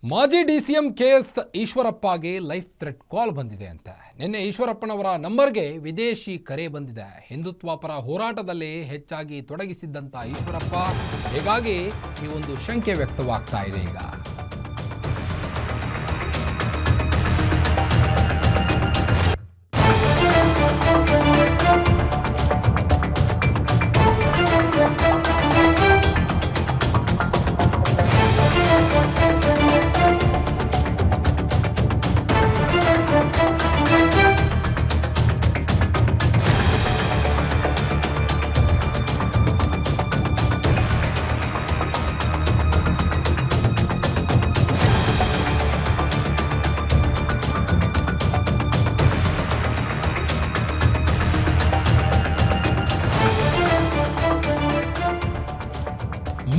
ಮಾಜಿ DCM KS ಈಶ್ವರಪ್ಪಗೆ life threat ಕಾಲ್ ಬಂದಿದೆ ಅಂತ ನಿನ್ನೆ ಈಶ್ವರಪ್ಪನವರ ನಂಬರ್ಗೆ ವಿದೇಶಿ ಕರೆ ಬಂದಿದೆ. ಹಿಂದುತ್ವ ಪರ ಹೋರಾಟದಲ್ಲಿ ಹೆಚ್ಚಾಗಿ ತೊಡಗಿಸಿದ್ದಂತ ಈಶ್ವರಪ್ಪ, ಹೀಗಾಗಿ ಈ ಒಂದು ಶಂಕೆ ವ್ಯಕ್ತವಾಗ್ತಾ ಇದೆ. ಈಗ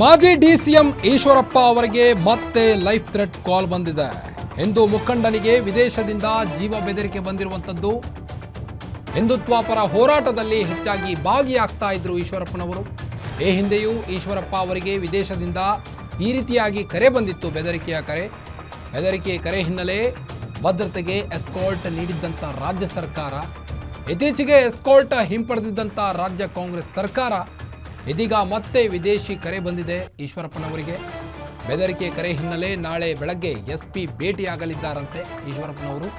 ಮಾಜಿ ಡಿಸಿಎಂ ಈಶ್ವರಪ್ಪ ಅವರಿಗೆ ಮತ್ತೆ ಲೈಫ್ ಥ್ರೆಟ್ ಕಾಲ್ ಬಂದಿದೆ. ಹಿಂದೂ ಮುಖಂಡನಿಗೆ ವಿದೇಶದಿಂದ ಜೀವ ಬೆದರಿಕೆ ಬಂದಿರುವಂಥದ್ದು. ಹಿಂದುತ್ವ ಪರ ಹೋರಾಟದಲ್ಲಿ ಹೆಚ್ಚಾಗಿ ಭಾಗಿಯಾಗ್ತಾ ಇದ್ರು ಈಶ್ವರಪ್ಪನವರು. ಈ ಹಿಂದೆಯೂ ಈಶ್ವರಪ್ಪ ಅವರಿಗೆ ವಿದೇಶದಿಂದ ಈ ರೀತಿಯಾಗಿ ಕರೆ ಬಂದಿತ್ತು, ಬೆದರಿಕೆಯ ಕರೆ ಹಿನ್ನೆಲೆ ಭದ್ರತೆಗೆ ಎಸ್ಕಾರ್ಟ್ ನೀಡಿದ್ದಂಥ ರಾಜ್ಯ ಸರ್ಕಾರ, ಇತ್ತೀಚೆಗೆ ಎಸ್ಕಾರ್ಟ್ ಹಿಂಪಡೆದಿದ್ದಂಥ ರಾಜ್ಯ ಕಾಂಗ್ರೆಸ್ ಸರ್ಕಾರ, ಇದೀಗ ಮತ್ತೆ ವಿದೇಶಿ ಕರೆ ಬಂದಿದೆ ಈಶ್ವರಪ್ಪನವರಿಗೆ. ಬೆದರಿಕೆ ಕರೆ ಹಿನ್ನೆಲೆ ನಾಳೆ ಬೆಳಗ್ಗೆ SP ಭೇಟಿಯಾಗಲಿದ್ದಾರಂತೆ ಈಶ್ವರಪ್ಪನವರು.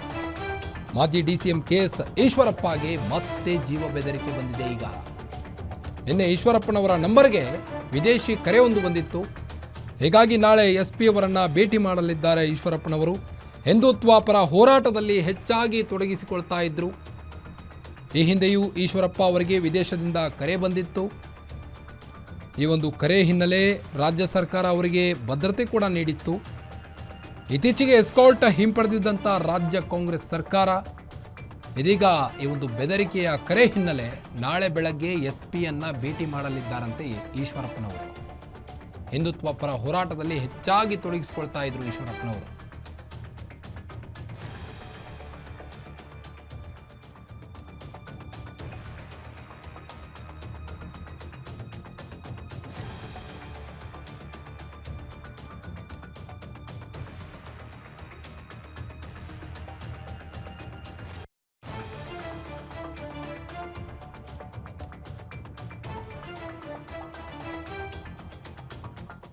ಮಾಜಿ ಡಿಸಿಎಂ ಕೆಎಸ್ ಈಶ್ವರಪ್ಪಗೆ ಮತ್ತೆ ಜೀವ ಬೆದರಿಕೆ ಬಂದಿದೆ. ಈಗ ನಿನ್ನೆ ಈಶ್ವರಪ್ಪನವರ ನಂಬರ್ಗೆ ವಿದೇಶಿ ಕರೆ ಒಂದು ಬಂದಿತ್ತು, ಹೀಗಾಗಿ ನಾಳೆ SP ಅವರನ್ನ ಭೇಟಿ ಮಾಡಲಿದ್ದಾರೆ ಈಶ್ವರಪ್ಪನವರು. ಹಿಂದುತ್ವ ಪರ ಹೋರಾಟದಲ್ಲಿ ಹೆಚ್ಚಾಗಿ ತೊಡಗಿಸಿಕೊಳ್ತಾ ಇದ್ರು. ಈ ಹಿಂದೆಯೂ ಈಶ್ವರಪ್ಪ ಅವರಿಗೆ ವಿದೇಶದಿಂದ ಕರೆ ಬಂದಿತ್ತು. ಈ ಒಂದು ಕರೆ ಹಿನ್ನೆಲೆ ರಾಜ್ಯ ಸರ್ಕಾರ ಅವರಿಗೆ ಭದ್ರತೆ ಕೂಡ ನೀಡಿತ್ತು. ಇತ್ತೀಚೆಗೆ ಎಸ್ಕಾರ್ಟ್ ಹಿಂಪಡೆದಿದ್ದಂಥ ರಾಜ್ಯ ಕಾಂಗ್ರೆಸ್ ಸರ್ಕಾರ, ಇದೀಗ ಈ ಒಂದು ಬೆದರಿಕೆಯ ಕರೆ ಹಿನ್ನೆಲೆ ನಾಳೆ ಬೆಳಗ್ಗೆ SP ಭೇಟಿ ಮಾಡಲಿದ್ದಾರಂತೆ ಈಶ್ವರಪ್ಪನವರು. ಹಿಂದುತ್ವ ಪರ ಹೋರಾಟದಲ್ಲಿ ಹೆಚ್ಚಾಗಿ ತೊಡಗಿಸಿಕೊಳ್ತಾ ಇದ್ರು ಈಶ್ವರಪ್ಪನವರು.